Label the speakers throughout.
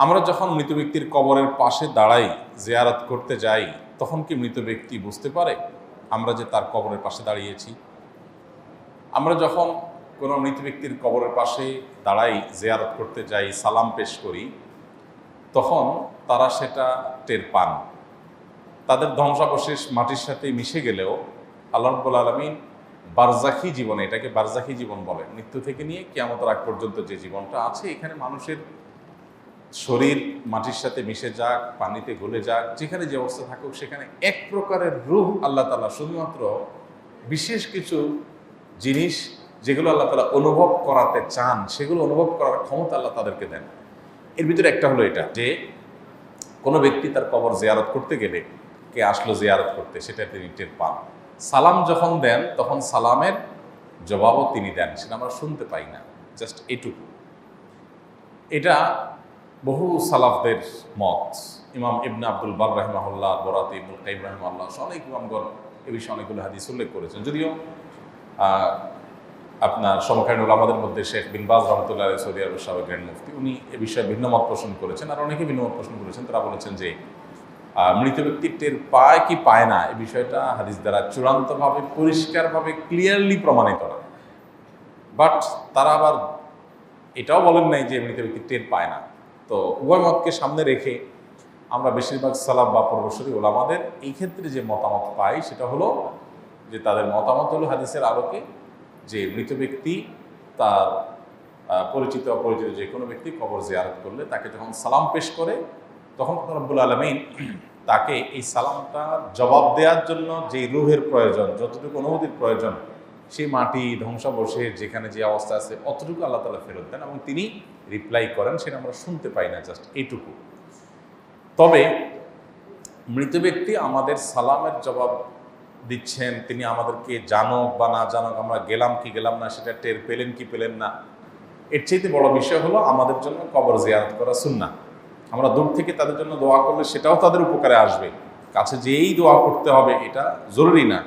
Speaker 1: আমরা যখন মৃত ব্যক্তির কবরের পাশে দাঁড়াই, জিয়ারত করতে যাই, তখন কি মৃত ব্যক্তি বুঝতে পারে আমরা যে তার কবরের পাশে দাঁড়িয়েছি? আমরা যখন কোনো মৃত ব্যক্তির কবরের পাশে দাঁড়াই, জিয়ারত করতে যাই, সালাম পেশ করি, তখন তারা সেটা টের পান। তাদের ধ্বংসাবশেষ মাটির সাথে মিশে গেলেও আল্লাহ রাব্বুল আলামিন বারজাখী জীবনে, এটাকে বারজাখী জীবন বলে, মৃত্যু থেকে নিয়ে কিয়ামতের আগ পর্যন্ত যে জীবনটা আছে, এখানে মানুষের শরীর মাটির সাথে মিশে যাক, পানিতে গলে যাক, যেখানে যে অবস্থা থাকুক, সেখানে এক প্রকারের রূহ আল্লাহ তাআলা শুধুমাত্র বিশেষ কিছু জিনিস যেগুলো আল্লাহ তাআলা অনুভব করাতে চান, সেগুলো অনুভব করার ক্ষমতা আল্লাহ তাদেরকে দেন। এর ভিতরে একটা হলো এটা যে কোনো ব্যক্তি তার কবর জিয়ারত করতে গেলে, কে আসলো জিয়ারত করতে, সেটা তিনি টের পান। সালাম যখন দেন তখন সালামের জবাবও তিনি দেন, সেটা আমরা শুনতে পাই না, জাস্ট এটুকু। এটা বহু সালাফদের মত। ইমাম ইবনে আব্দুল বার রাহিমাহুল্লাহ, বরাতে ইবনুল কাইয়িম রাহিমাহুল্লাহ, অনেক ইমামগণ এ বিষয়ে অনেকগুলো হাদিস উল্লেখ করেছেন। যদিও আপনার সমকালীন ওলামাদের মধ্যে শেখ বিন বাজ রহমতুল্লাহ আলাইহি, সৌদি আরবের সাবেক গ্র্যান্ড মুফতি, উনি এ বিষয়ে ভিন্ন মত পোষণ করেছেন, আর অনেকে ভিন্ন মত পোষণ করেছেন। তারা বলেছেন যে মৃত ব্যক্তি টের পায় কি পায় না, এই বিষয়টা হাদিস দ্বারা চূড়ান্তভাবে পরিষ্কারভাবে ক্লিয়ারলি প্রমাণিত না। বাট তারা আবার এটাও বলেন নাই যে মৃত ব্যক্তি টের পায় না। তো উভয় মতকে সামনে রেখে আমরা বেশিরভাগ সালাফ বা পূর্বসূরি ওলামাদের এই ক্ষেত্রে যে মতামত পাই, সেটা হলো যে তাদের মতামত হলো হাদিসের আলোকে যে মৃত ব্যক্তি তার পরিচিত অপরিচিত যে কোনো ব্যক্তি কবর জিয়ারত করলে তাকে যখন সালাম পেশ করে, তখন রব্বুল আলামিন তাকে এই সালামটার জবাব দেওয়ার জন্য যে রূহের প্রয়োজন, যতটুকু অনুভূতির প্রয়োজন, সেই মাটি ধ্বংসাবশেষ যেখানে যে অবস্থা আছে অতটুকু আল্লাহ তাআলা ফেরত দেন এবং তিনি রিপ্লাই করেন, সেটা আমরা শুনতে পাই না, জাস্ট এইটুকু। তবে মৃত ব্যক্তি আমাদের সালামের জবাব দিচ্ছেন, তিনি আমাদেরকে জানুক বা না জানুক, আমরা গেলাম কি গেলাম না সেটা টের পেলেন কি পেলেন না, এর চাইতে বড় বিষয় হলো আমাদের জন্য কবর জিয়ারত করা সুন্নাহ। আমরা দূর থেকে তাদের জন্য দোয়া করলে সেটাও তাদের উপকারে আসবে। কাছে যেই দোয়া করতে হবে এটা জরুরি না,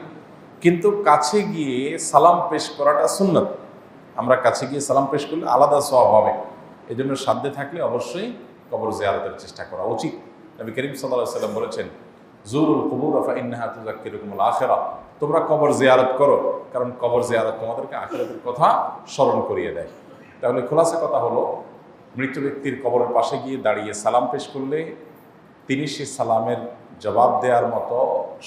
Speaker 1: কিন্তু কাছে গিয়ে সালাম পেশ করাটা সুন্নাত। আমরা কাছে গিয়ে সালাম পেশ করলে আলাদা সওয়াব হবে। এই জন্য সাধ্যে থাকলে অবশ্যই কবর জিয়ারতের চেষ্টা করা উচিত। নবী করিম সাল্লাল্লাহু আলাইহি ওয়াসাল্লাম বলেছেন, জুরুল কুবুর ফাইন্নাহা তুযাক্কিরুকুমুল আখিরাহ, তোমরা কবর জিয়ারত করো, কারণ কবর জিয়ারত তোমাদেরকে আখিরাতের কথা স্মরণ করিয়ে দেয়। তাহলে খোলাসা কথা হলো, মৃত ব্যক্তির কবরের পাশে গিয়ে দাঁড়িয়ে সালাম পেশ করলে তিনি সে সালামের জবাব দেওয়ার মতো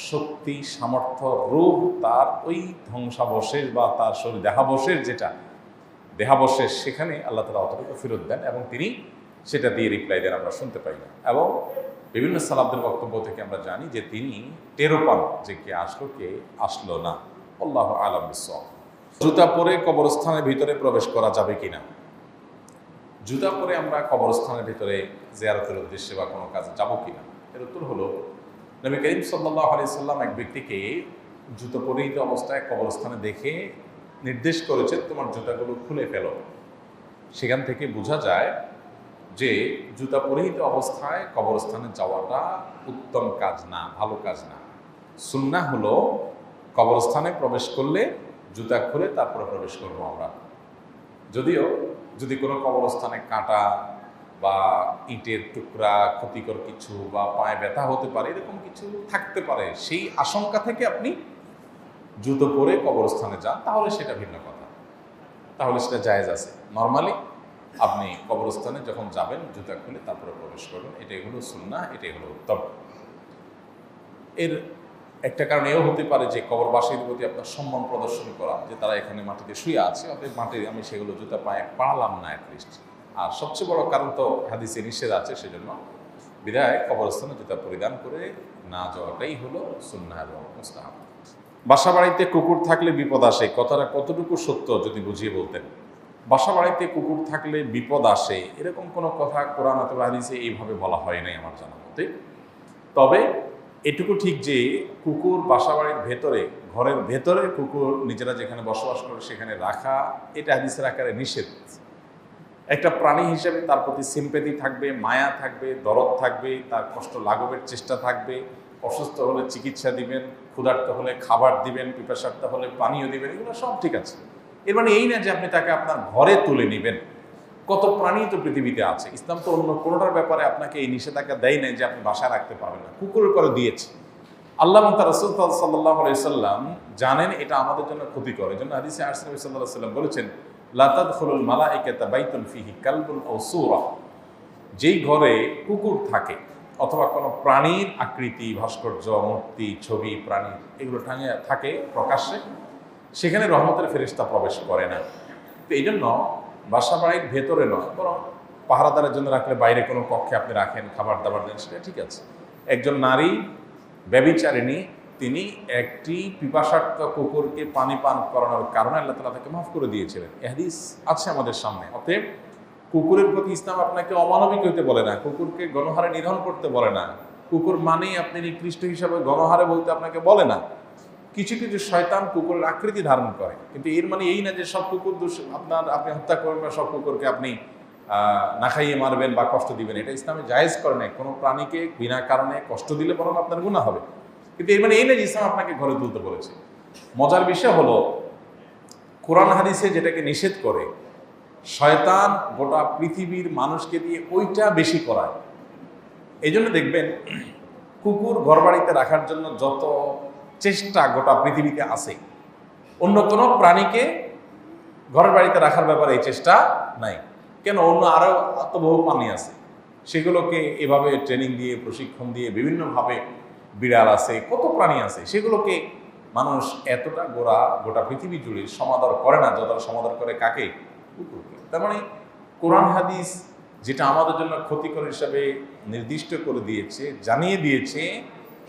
Speaker 1: শক্তি, সামর্থ্য, রূহ তার ওই ধ্বংসাবশেষ বা তার শরীর দেহাবশেষ, যেটা দেহাবশেষ, সেখানে আল্লাহ তাআলা অতটুকু ফেরত দেন এবং তিনি সেটা দিয়ে রিপ্লাই দেন, আমরা শুনতে পাই না। এবং বিভিন্ন সালাফদের বক্তব্য থেকে আমরা জানি যে তিনি টেরও পান যে কে আসলো কে আসলো না। আল্লাহু আ'লাম বিস-সাওয়াব। জুতা পরে কবরস্থানের ভিতরে প্রবেশ করা যাবে কিনা? জুতা পরে আমরা কবরস্থানের ভিতরে জিয়ারতের উদ্দেশ্যে বা কোনো কাজে যাব কিনা, এর উত্তর হলো, নবী করিম সাল্লাল্লাহু আলাইহি সাল্লাম এক ব্যক্তিকে জুতো পরিহিত অবস্থায় কবরস্থানে দেখে নির্দেশ করেছেন, তোমার জুতাগুলো খুলে ফেলো। সেখান থেকে বোঝা যায় যে জুতা পরিহিত অবস্থায় কবরস্থানে যাওয়াটা উত্তম কাজ না, ভালো কাজ না। সুন্নাহ হলো কবরস্থানে প্রবেশ করলে জুতা খুলে তারপরে প্রবেশ করবো আমরা। যদিও যদি কোনো কবরস্থানে কাঁটা বা ইটের টুকরা, ক্ষতিকর কিছু বা পায়ে ব্যথা হতে পারে, এরকম কিছু থাকতে পারে, সেই আশঙ্কা থেকে আপনি জুতো পরে কবরস্থানে যান, তাহলে সেটা ভিন্ন কথা, তাহলে সেটা জায়েজ আছে। নর্মালি আপনি কবরস্থানে যখন যাবেন জুতা খুলে তারপরে প্রবেশ করবেন, এটাই হলো সুন্নাহ, এটাই হলো উত্তম। এর একটা কারণ এও হতে পারে যে কবরবাসীর প্রতি আপনার সম্মান প্রদর্শন করা, যে তারা এখানে মাটিতে শুয়ে আছে, অতএব মাটিতে আমি সেগুলো জুতা পায়ে পাড়ালাম না অ্যাটলিস্ট। আর সবচেয়ে বড় কারণ তো হাদিসে নিষেধ আছে, সেজন্য বিদায় কবরস্থানে জুতা পরিধান করে না যাওয়াটাই হলো সুন্নাহ এবং মুস্তাহাব। বাসা বাড়িতে কুকুর থাকলে বিপদ আসে, কথাটা কতটুকু সত্য যদি বুঝিয়ে বলতেন। বাসা বাড়িতে কুকুর থাকলে বিপদ আসে, এরকম কোনো কথা কোরআন অথবা হাদিসে এইভাবে বলা হয় নাই আমার জানা মতে। তবে এটুকু ঠিক যে কুকুর বাসা বাড়ির ভেতরে, ঘরের ভেতরে কুকুর নিজেরা যেখানে বসবাস করে সেখানে রাখা, এটা হাদিসের আকারে নিষেধ। একটা প্রাণী হিসেবে তার প্রতি সিম্পেথি থাকবে, মায়া থাকবে, দরদ থাকবে, তার কষ্ট লাঘবের চেষ্টা থাকবে, অসুস্থ হলে চিকিৎসা দিবেন, ক্ষুধার্ত হলে খাবার দিবেন, পিপাসার্ত হলে পানীয় দিবেন, এগুলো সব ঠিক আছে। এর মানে এই না যে আপনি তাকে আপনার ঘরে তুলে নেবেন, কত প্রাণী তো পৃথিবীতে আছে। ইসলাম তো অন্য কোনোটার ব্যাপারে আপনাকে এই নিষেধাজ্ঞা দেয় নাই যে আপনি বাসায় রাখতে পারবেন না, কুকুরের করে দিয়েছে। আল্লাহ এবং তার রাসূল সাল্লাল্লাহু আলাইহি সাল্লাম জানেন এটা আমাদের জন্য ক্ষতিকর। এই জন্য হাদিসে নবী সাল্লাল্লাহু আলাইহি সাল্লাম বলেছেন, লা তাদখুলুল মালাইকাতা বাইতুন ফিহি কালবুন আও সূরা, যেই ঘরে কুকুর থাকে অথবা কোনো প্রাণীর আকৃতি, ভাস্কর্য, মূর্তি, ছবি, প্রাণী এগুলো টাঙিয়ে থাকে প্রকাশ্যে, সেখানে রহমতের ফেরেশতা প্রবেশ করে না। তো এই জন্য বাসা বাড়ির ভেতরে নয়, বরং পাহারাদারের জন্য রাখলে বাইরে কোনো কক্ষে আপনি রাখেন, খাবার দাবার দেন, সেটা ঠিক আছে। একজন নারী ব্যভিচারিণী, তিনি একটি পিপাসার্ত কুকুরকে পানি পান করানোর কারণে আল্লাহ তাআলা তাকে মাফ করে দিয়েছিলেন। এই হাদিস আছে আমাদের সামনে। অতএব কুকুরের প্রতি ইসলাম আপনাকে অমানবিক হইতে বলে না, কুকুরকে গণহারে নিধন করতে বলে না, কুকুর মানেই আপনি নিকৃষ্ট হিসাবে গণহারে বলতে আপনাকে বলে না। কিছু কিছু শয়তান কুকুরের আকৃতি ধারণ করে, কিন্তু এর মানে এই না যে সব কুকুর আপনি হত্যা করবেন বা সব কুকুরকে আপনি না খাইয়ে মারবেন বা কষ্ট দিবেন। এটা ইসলামে জায়েজ করে নাই। কোনো প্রাণীকে বিনা কারণে কষ্ট দিলে বরং আপনার গুনাহ হবে। কিন্তু এর মানে এই না যে ইসলাম আপনাকে ঘরে তুলতে বলেছে। মজার বিষয় হলো, কোরআন হাদিসে যেটাকে নিষেধ করে, শয়তান গোটা পৃথিবীর মানুষকে দিয়ে ওইটা বেশি করায়। এই জন্য দেখবেন কুকুর ঘরবাড়িতে রাখার জন্য যত চেষ্টা গোটা পৃথিবীতে আছে, অন্য কোনো প্রাণীকে ঘরের বাড়িতে রাখার ব্যাপারে এই চেষ্টা নাই। কেন? অন্য আরও এত বহু প্রাণী আছে, সেগুলোকে এভাবে ট্রেনিং দিয়ে, প্রশিক্ষণ দিয়ে, বিভিন্নভাবে, বিড়াল আছে, কত প্রাণী আছে, সেগুলোকে মানুষ এতটা গোটা পৃথিবী জুড়ে সমাদর করে না যতটা সমাদর করে কাকে? কুকুরকে। তার মানে কোরআন হাদিস যেটা আমাদের জন্য ক্ষতিকর হিসাবে নির্দিষ্ট করে দিয়েছে, জানিয়ে দিয়েছে,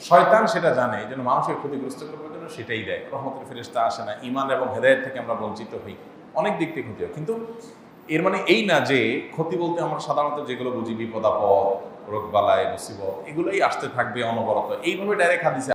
Speaker 1: শয়তান সেটা জানে, এই জন্য মানুষের ক্ষতিগ্রস্ত করবার জন্য সেটাই দেয়। রহমতের ফেরেশতা আসে না, ঈমান এবং হেদায়েত থেকে আমরা বঞ্চিত হই, অনেক দিক থেকে ক্ষতি হয়। কিন্তু এর মানে এই না যে ক্ষতি বলতে আমরা সাধারণত যেগুলো বুঝি বিপদ আপদ, রোগবালাই, মুসিবত, এগুলোই আসতে থাকবে অনবরত, এইভাবে ডাইরেক্ট হাদিসে